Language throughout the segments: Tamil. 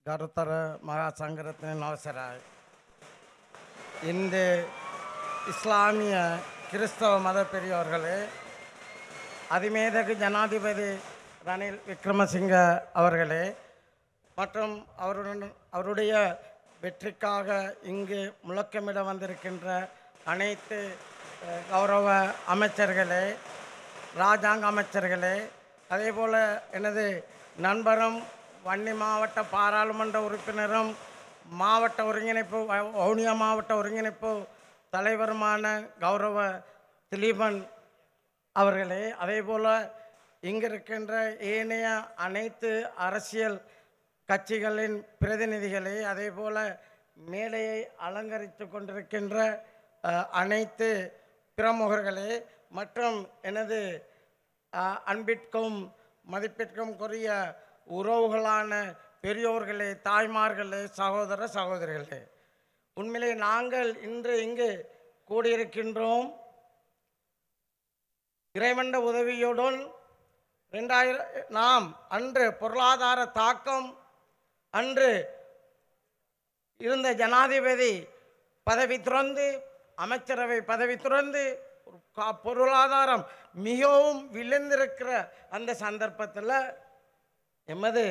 ගරුතර මහා සංඝරත්නයන් අවසරයි. இந்த இஸ்லாமிய கிறிஸ்தவ மத பெரியோர்களே, அதிமேதகு ஜனாதிபதி ரணில் விக்ரமசிங்க அவர்களே மற்றும் அவருடைய வெற்றிக்காக இங்கு முழக்கமிட வந்திருக்கின்ற அனைத்து கௌரவ அமைச்சர்களே, இராஜாங்க அமைச்சர்களே, அதேபோல் எனது நண்பரும் வன்னி மாவட்ட பாராளுமன்ற உறுப்பினரும் மாவட்ட ஒருங்கிணைப்பு வவுனியா மாவட்ட ஒருங்கிணைப்பு தலைவருமான கௌரவ திலீபன் அவர்களே, அதேபோல் இங்கு இருக்கின்ற ஏனைய அனைத்து அரசியல் கட்சிகளின் பிரதிநிதிகளே, அதேபோல் மேடையை அலங்கரித்து கொண்டிருக்கின்ற அனைத்து பிரமுகர்களே மற்றும் எனது அன்பிற்கும் மதிப்பிற்கும் கூறிய உறவுகளான பெரியோர்களே, தாய்மார்களே, சகோதர சகோதரிகளே, உண்மையிலே நாங்கள் இன்று இங்கு கூடியிருக்கின்றோம். இறைவண்ட உதவியுடன் நாம் அன்று பொருளாதார தாக்கம், அன்று இருந்த ஜனாதிபதி பதவி துறந்து, அமைச்சரவை பதவி துறந்து, பொருளாதாரம் மிகவும் விழுந்திருக்கிற அந்த சந்தர்ப்பத்தில் எமது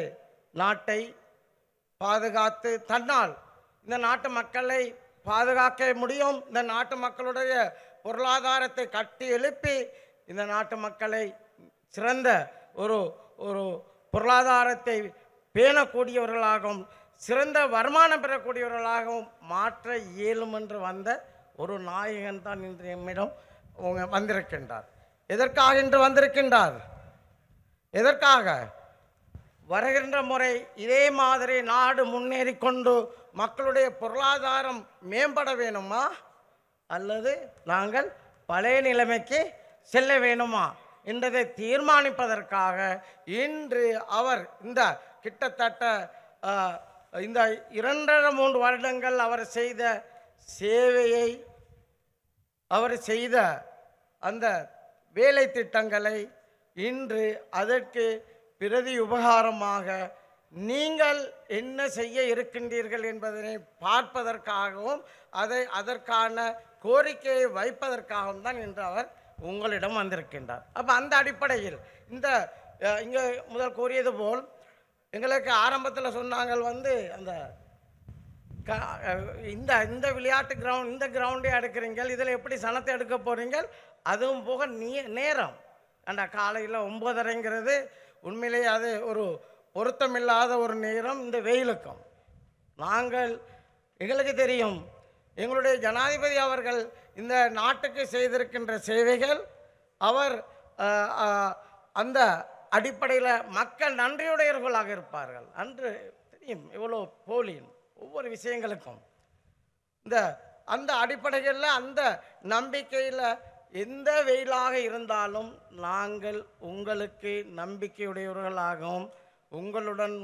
நாட்டை பாதுகாத்து தன்னால் இந்த நாட்டு மக்களை பாதுகாக்க முடியும், இந்த நாட்டு மக்களுடைய பொருளாதாரத்தை கட்டி எழுப்பி இந்த நாட்டு மக்களை சிறந்த ஒரு ஒரு பொருளாதாரத்தை பேணக்கூடியவர்களாகவும் சிறந்த வருமானம் பெறக்கூடியவர்களாகவும் மாற்ற இயலும் என்று வந்த ஒரு நாயகன் தான் இன்று எம்மிடம் வந்திருக்கின்றார். எதற்காக இன்று வந்திருக்கின்றார்? எதற்காக? வருகின்ற முறை இதே மாதிரி நாடு முன்னேறி கொண்டு மக்களுடைய பொருளாதாரம் மேம்பட வேணுமா, அல்லது நாங்கள் பழைய நிலைமைக்கு செல்ல வேணுமா என்பதை தீர்மானிப்பதற்காக இன்று அவர் இந்த கிட்டத்தட்ட இந்த 2.5-3 வருடங்கள் அவர் செய்த சேவையை, அவர் செய்த அந்த வேலை திட்டங்களை இன்று அதற்கு பிரதி உபகாரமாக நீங்கள் என்ன செய்ய இருக்கின்றீர்கள் என்பதனை பார்ப்பதற்காகவும் அதற்கான கோரிக்கையை வைப்பதற்காகவும் தான் இன்று அவர் உங்களிடம் வந்திருக்கின்றார். அப்போ அந்த அடிப்படையில் இங்கே முதல் கூறியது போல் எங்களுக்கு ஆரம்பத்தில் சொன்னாங்க அந்த இந்த விளையாட்டு கிரவுண்ட், இந்த கிரவுண்டே எடுக்கிறீங்க, இதில் எப்படி சனத்தை எடுக்க போகிறீங்க, அதுவும் போக நேரம் அந்த காலையில் 9:30ங்கிறது உண்மையிலேயே அது ஒரு பொருத்தமில்லாத ஒரு நேரம். இந்த வெயிலுக்கும் எங்களுக்கு தெரியும், எங்களுடைய ஜனாதிபதி அவர்கள் இந்த நாட்டுக்கு செய்திருக்கின்ற சேவைகள், அவர் அந்த அடிப்படையில் மக்கள் நன்றியுடையவர்களாக இருப்பார்கள். அன்று தெரியும் எவ்வளோ போலின் ஒவ்வொரு விஷயங்களுக்கும் அந்த அடிப்படையில் அந்த நம்பிக்கையில் எந்த வெயிலாக இருந்தாலும் நாங்கள் உங்களுக்கு நம்பிக்கையுடையவர்களாகவும்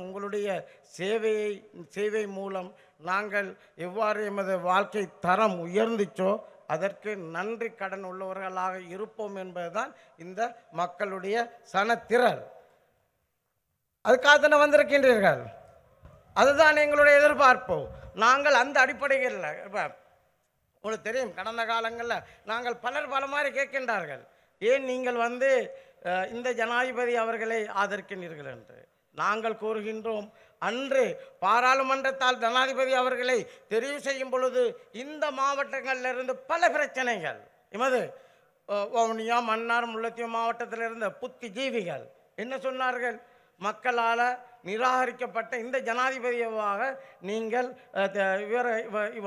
உங்களுடைய சேவை மூலம் நாங்கள் எவ்வாறு எமது வாழ்க்கை தரம் உயர்ந்துச்சோ அதற்கு நன்றி கடன் உள்ளவர்களாக இருப்போம் என்பதுதான் இந்த மக்களுடைய சனத்திரள். அதுக்காக தானே வந்திருக்கின்றீர்கள், அதுதான் எங்களுடைய எதிர்பார்ப்பு. நாங்கள் அந்த அடிப்படையில் இப்போ உங்களுக்கு தெரியும், கடந்த காலங்களில் நாங்கள் பல மாதிரி கேட்கின்றார்கள், ஏன் நீங்கள் இந்த ஜனாதிபதி அவர்களை ஆதரிக்கின்றீர்கள் என்று. நாங்கள் கூறுகின்றோம், அன்று பாராளுமன்றத்தால் ஜனாதிபதி அவர்களை தெரிவு செய்யும் பொழுது இந்த மாவட்டங்களிலிருந்து பல பிரச்சனைகள், எமது வவுனியா, மன்னார், முல்லைத்தீவு மாவட்டத்தில் இருந்த புத்திஜீவிகள் என்ன சொன்னார்கள், மக்களால் நிராகரிக்கப்பட்ட இந்த ஜனாதிபதியாக நீங்கள்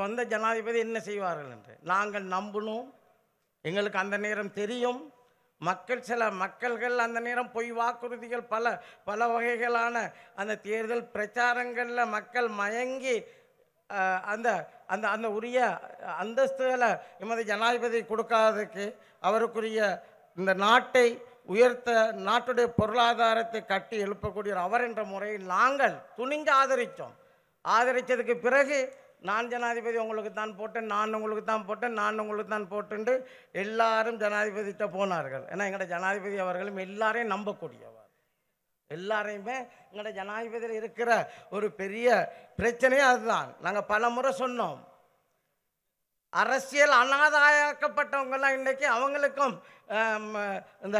வந்த ஜனாதிபதி என்ன செய்வார்கள் என்று நாங்கள் நம்பினோம். எங்களுக்கு அந்த நேரம் தெரியும், சில மக்கள்கள் அந்த நேரம் பொய் வாக்குறுதிகள் பல வகைகளான அந்த தேர்தல் பிரச்சாரங்களில் மக்கள் மயங்கி அந்த அந்த அந்த உரிய அந்தஸ்துகளை எமது ஜனாதிபதி கொடுக்காததுக்கு அவருக்குரிய இந்த நாட்டை உயர்த்த, நாட்டுடைய பொருளாதாரத்தை கட்டி எழுப்பக்கூடிய அவர் என்ற முறையில் நாங்கள் துணிந்து ஆதரித்ததுக்கு பிறகு நான் ஜனாதிபதி உங்களுக்கு தான் போட்டேன், நான் உங்களுக்கு தான் போட்டேன், நான் உங்களுக்கு தான் போட்டுண்டு எல்லாரும் ஜனாதிபதிகிட்ட போனார்கள். ஏன்னா எங்களோட ஜனாதிபதி அவர்களும் எல்லாரையும் நம்பக்கூடியவர், எல்லாரையுமே எங்களோட ஜனாதிபதியில் இருக்கிற ஒரு பெரிய பிரச்சனையே அதுதான். நாங்கள் பல முறை சொன்னோம், அரசியல் அனாதாயக்கப்பட்டவங்கெல்லாம் இன்றைக்கி அவங்களுக்கும் இந்த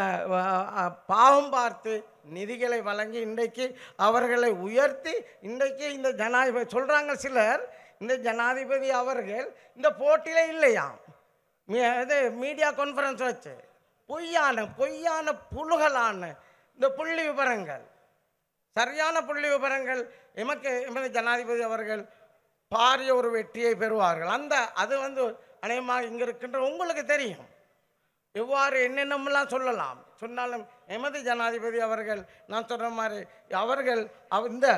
பாவம் பார்த்து நிதிகளை வழங்கி இன்றைக்கு அவர்களை உயர்த்தி இன்றைக்கு இந்த ஜனாதிபதி சொல்கிறாங்க சிலர், இந்த ஜனாதிபதி அவர்கள் இந்த போட்டியில் இல்லையாம். இது மீடியா கான்ஃபரன்ஸ் வச்சு பொய்யான புழுகலான இந்த புள்ளி விவரங்கள், சரியான புள்ளி விவரங்கள் எமது ஜனாதிபதி அவர்கள் பாரிய ஒரு வெற்றியை பெறுவார்கள். அது அநேகமாக இங்கே இருக்கின்ற உங்களுக்கு தெரியும் எவ்வாறு என்னென்னலாம் சொல்லலாம். சொன்னாலும் எமது ஜனாதிபதி அவர்கள் நான் சொல்கிற மாதிரி அவர்கள் இந்த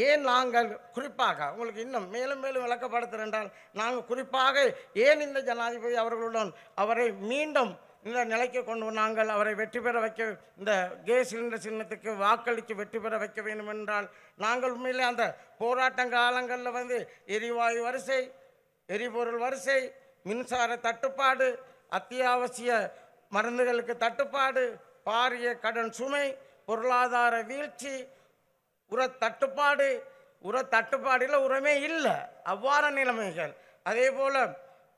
ஏன் நாங்கள் குறிப்பாக உங்களுக்கு இன்னும் மேலும் மேலும் விளக்கப்படுத்துகிறேன், நாங்கள் குறிப்பாக ஏன் இந்த ஜனாதிபதி அவர்களுடன் அவரை மீண்டும் இந்த நிலைக்கு கொண்டு நாங்கள் அவரை வெற்றி பெற வைக்க, இந்த கேஸ் சிலிண்டர் சின்னத்துக்கு வாக்களித்து வெற்றி பெற வைக்க வேண்டும் என்றால், நாங்கள் உண்மையிலே அந்த போராட்ட காலங்களில் எரிவாயு வரிசை, எரிபொருள் வரிசை, மின்சார தட்டுப்பாடு, அத்தியாவசிய மருந்துகளுக்கு தட்டுப்பாடு, பாரிய கடன் சுமை, பொருளாதார வீழ்ச்சி, உரத்தட்டுப்பாடில் உரமே இல்லை, அவ்வாறு நிலைமைகள். அதே போல்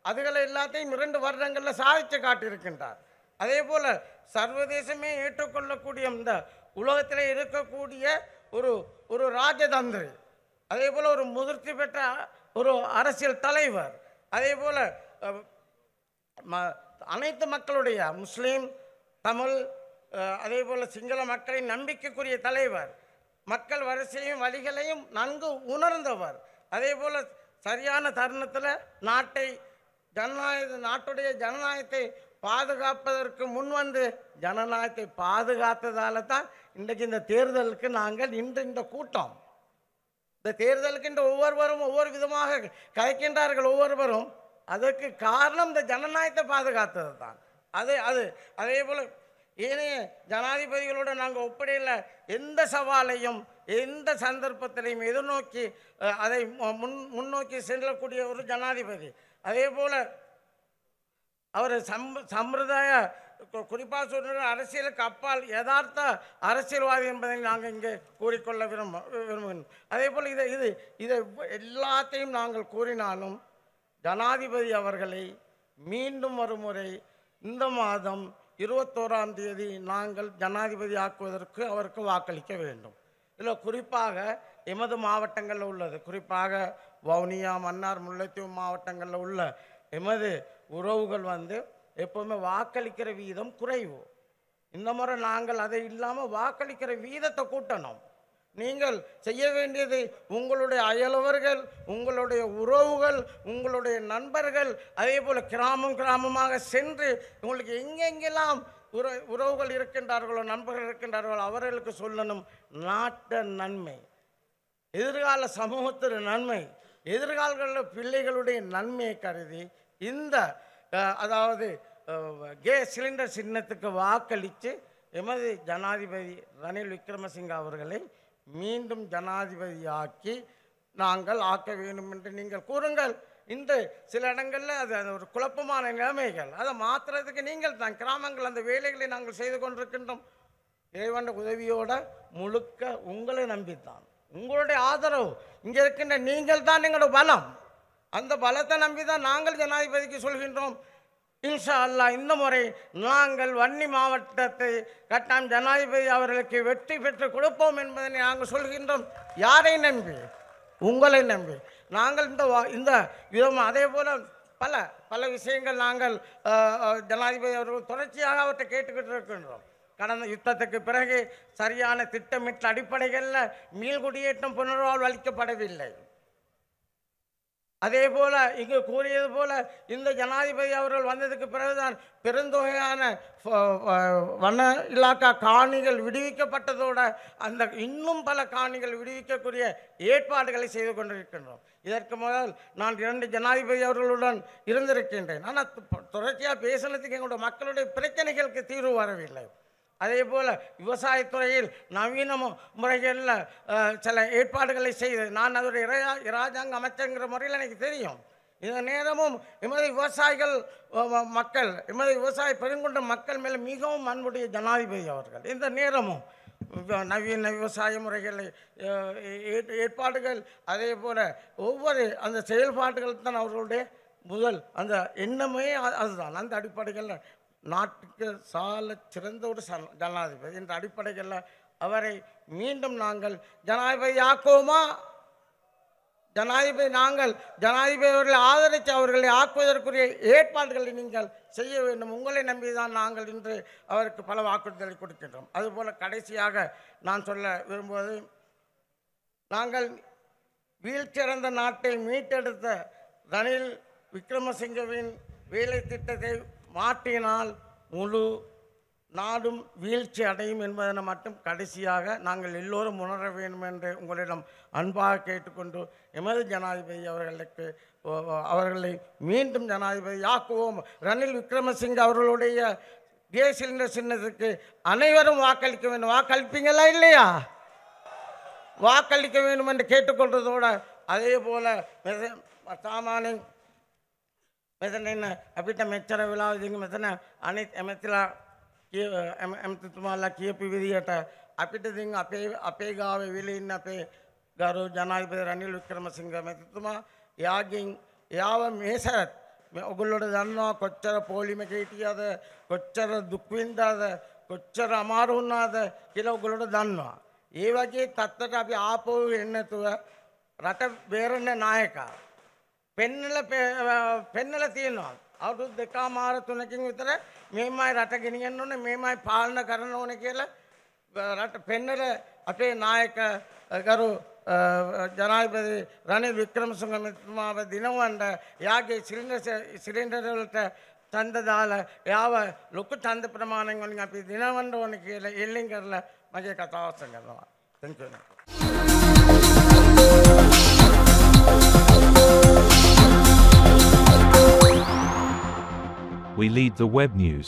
அதுகளை எல்லாத்தையும் 2 வருடங்களில் சாதித்து காட்டியிருக்கின்றார். அதே போல் சர்வதேசமே ஏற்றுக்கொள்ளக்கூடிய இந்த உலகத்தில் இருக்கக்கூடிய ஒரு ராஜதந்திரி, அதே போல் ஒரு முதிர்ச்சி பெற்ற ஒரு அரசியல் தலைவர், அதே போல் அனைத்து மக்களுடைய முஸ்லீம், தமிழ், அதே போல் சிங்கள மக்களின் நம்பிக்கைக்குரிய தலைவர், மக்கள் வரிசையும் வழிகளையும் நன்கு உணர்ந்தவர், அதே போல் சரியான தருணத்தில் நாட்டுடைய ஜனநாயகத்தை பாதுகாப்பதற்கு முன்வந்து ஜனநாயகத்தை பாதுகாத்ததால தான் இன்றைக்கு இந்த தேர்தலுக்கு நாங்கள் இந்த கூட்டம், இந்த தேர்தலுக்கு ஒவ்வொருவரும் ஒவ்வொரு விதமாக கலைக்கின்றார்கள். ஒவ்வொருவரும் அதற்கு காரணம் இந்த ஜனநாயகத்தை பாதுகாத்தது தான். அதே போல் ஏனைய ஜனாதிபதிகளோடு நாங்கள் ஒப்படையில் எந்த சவாலையும் எந்த சந்தர்ப்பத்திலையும் எதிர்நோக்கி அதை முன்னோக்கி செல்லக்கூடிய ஒரு ஜனாதிபதி. அதே போல் அவர் சம்பிரதாய குறிப்பாக சொல்கிற அரசியலுக்கு அப்பால் யதார்த்த அரசியல்வாதி என்பதை நாங்கள் இங்கே கூறிக்கொள்ள விரும்புகிறோம். அதே போல் இதை எல்லாத்தையும் நாங்கள் கூறினாலும் ஜனாதிபதி அவர்களை மீண்டும் ஒருமுறை இந்த மாதம் 21ஆம் தேதி நாங்கள் ஜனாதிபதி ஆக்குவதற்கு அவருக்கு வாக்களிக்க வேண்டும். இதில் குறிப்பாக எமது மாவட்டங்களில் உள்ளது, குறிப்பாக வவுனியா, மன்னார், முல்லைத்தீவு மாவட்டங்களில் உள்ள எமது உறவுகள் எப்போவுமே வாக்களிக்கிற வீதம் குறைவு. இந்த முறை நாங்கள் அதை இல்லாமல் வாக்களிக்கிற வீதத்தை கூட்டணும். நீங்கள் செய்ய வேண்டியது உங்களுடைய அயலவர்கள், உங்களுடைய உறவுகள், உங்களுடைய நண்பர்கள், அதே போல் கிராமமாக சென்று உங்களுக்கு எங்கெங்கெல்லாம் உறவுகள் இருக்கின்றார்களோ, நண்பர்கள் இருக்கின்றார்களோ அவர்களுக்கு சொல்லணும், நாட்டு நன்மை, எதிர்கால சமூகத்தின் நன்மை, எதிர்கால பிள்ளைகளுடைய நன்மையை கருதி அதாவது கேஸ் சிலிண்டர் சின்னத்துக்கு வாக்களித்து எமது ஜனாதிபதி ரணில் விக்ரமசிங்க அவர்களை மீண்டும் ஜனாதிபதியாக்கி நாங்கள் ஆக்க வேண்டும் என்று நீங்கள் கூறுங்கள். இன்று சில இடங்களில் அது ஒரு குழப்பமான நிலைமைகள், அதை மாற்றுறதுக்கு நீங்கள் தான் கிராமங்கள் அந்த வேலைகளை நாங்கள் செய்து கொண்டிருக்கின்றோம். இறைவன் உதவியோட முழுக்க உங்களை நம்பித்தான், உங்களுடைய ஆதரவு இங்கே இருக்கின்ற நீங்கள் தான் எங்களோட பலம். அந்த பலத்தை நம்பி தான் நாங்கள் ஜனாதிபதிக்கு சொல்கின்றோம். இன்ஷா அல்லாஹ் இந்த முறை நாங்கள் வன்னி மாவட்டத்தை கட்டாயம் ஜனாதிபதி அவர்களுக்கு வெற்றி பெற்று கொடுப்போம் என்பதை நாங்கள் சொல்கின்றோம். யாரை நம்பி? உங்களை நம்பி. நாங்கள் இந்த விதமாக அதே போல் பல விஷயங்கள் நாங்கள் ஜனாதிபதி அவர்கள் தொடர்ச்சியாக அவற்றை கேட்டுக்கிட்டு இருக்கின்றோம். கடந்த யுத்தத்துக்கு பிறகு சரியான திட்டமிட்ட அடிப்படைகளில் மீள்குடியேற்றம் புனர்வாழ்வு அளிக்கப்படவில்லை. அதே போல் இங்கு கூறியது போல் இந்த ஜனாதிபதி அவர்கள் வந்ததுக்கு பிறகுதான் பெருந்தொகையான வன இலாக்கா காணிகள் விடுவிக்கப்பட்டதோடு அந்த இன்னும் பல காணிகள் விடுவிக்கக்கூடிய ஏற்பாடுகளை செய்து கொண்டிருக்கின்றோம். இதற்கு முதல் நான் 2 ஜனாதிபதி அவர்களுடன் இருந்திருக்கின்றேன். ஆனால் தொடர்ச்சியாக பேசினதுக்கு எங்களுடைய மக்களுடைய பிரச்சனைகளுக்கு தீர்வு வரவில்லை. அதே போல் விவசாயத்துறையில் நவீன முறைகளில் சில ஏற்பாடுகளை செய்து நான் அதோடைய இராஜாங்க அமைச்சருங்கிற முறையில் எனக்கு தெரியும். இந்த நேரமும் எமது விவசாயிகள் எமது விவசாய பெருங்கொண்ட மக்கள் மேலே மிகவும் அன்புடைய ஜனாதிபதி அவர்கள் இந்த நேரமும் நவீன விவசாய முறைகளை ஏற்பாடுகள், அதே போல் ஒவ்வொரு அந்த செயல்பாடுகள் தான் அவர்களுடைய முதல் அந்த எண்ணமே அதுதான். அந்த அடிப்படைகளில் நாட்டுக்கு சால சிறந்த ஒரு ஜனாதிபதி என்ற அடிப்படைகளில் அவரை மீண்டும் நாங்கள் ஜனாதிபதி ஆக்குவோமா? நாங்கள் ஜனாதிபதி அவர்களை ஆதரித்து அவர்களை ஆக்குவதற்குரிய ஏற்பாடுகளை நீங்கள் செய்ய வேண்டும். உங்களை நம்பிதான் நாங்கள் இன்று அவருக்கு பல வாக்குறுதிகளை கொடுக்கின்றோம். அதுபோல் கடைசியாக நான் சொல்ல விரும்புவது, நாங்கள் வீழ்ச்சியடைந்த நாட்டை மீட்டெடுத்த ரணில் விக்ரமசிங்கவின் வேலை திட்டத்தை மாற்றினால் முழு நாடும் வீழ்ச்சி அடையும் என்பதனை மட்டும் கடைசியாக நாங்கள் எல்லோரும் உணர வேண்டும் என்று உங்களிடம் அன்பாக கேட்டுக்கொண்டு எமது ஜனாதிபதி அவர்களை மீண்டும் ஜனாதிபதி ஆக்குவோம். ரணில் விக்ரமசிங்க அவர்களுடைய கேஸ் சிலிண்டர் சின்னத்துக்கு அனைவரும் வாக்களிக்க வேண்டும். வாக்களிப்பீங்களா இல்லையா? வாக்களிக்க வேண்டும் என்று கேட்டுக்கொள்வதோடு அதே போல் சாமானிய මෙතන අපිට මෙච්චර වෙලාවකින් මෙතන අනිත් ඇමතිතුමාලා කියපු විදියට අපිට ඉතින් අපේ ගාවේ විලේ ඉන්න අපේ ගරු ජනාධිපති රනිල් වික්‍රමසිංහ මැතිතුමා එයාව මේ සැරත් ඔයගොල්ලෝට දන්නවා කොච්චර පොලිමක හිටියද, කොච්චර දුක් විඳාද, කොච්චර අමාරු වුණාද කියලා ඔයගොල්ලෝට දන්නවා. ඒ වගේ තත්ත්වයට අපි ආපහු එන්නේ නැතුව රට බේරෙන්න නායකයා පෙන්නලා තියෙනවා. අවුරුදු 2.5-3කින් විතර මේමයි රට ගෙනියන්න ඕනේ, මේමයි පාලන කරන්න ඕනේ කියලා රට පෙන්නලා අපේ නායක ගරු ජනාධිපති රනිල් වික්‍රමසිංහ මැතිතුමාව දිනවන්න එයාගේ සිලින්ඩර් වලට ඡන්ද දාලා එයාව ලොකු ඡන්ද ප්‍රමාණයෙන් වලින් අපි දිනවන්න ඕනේ කියලා එල්ලෙන් කරලා මගේ කතාව අවසන් කරනවා. Thank you. We lead the web news.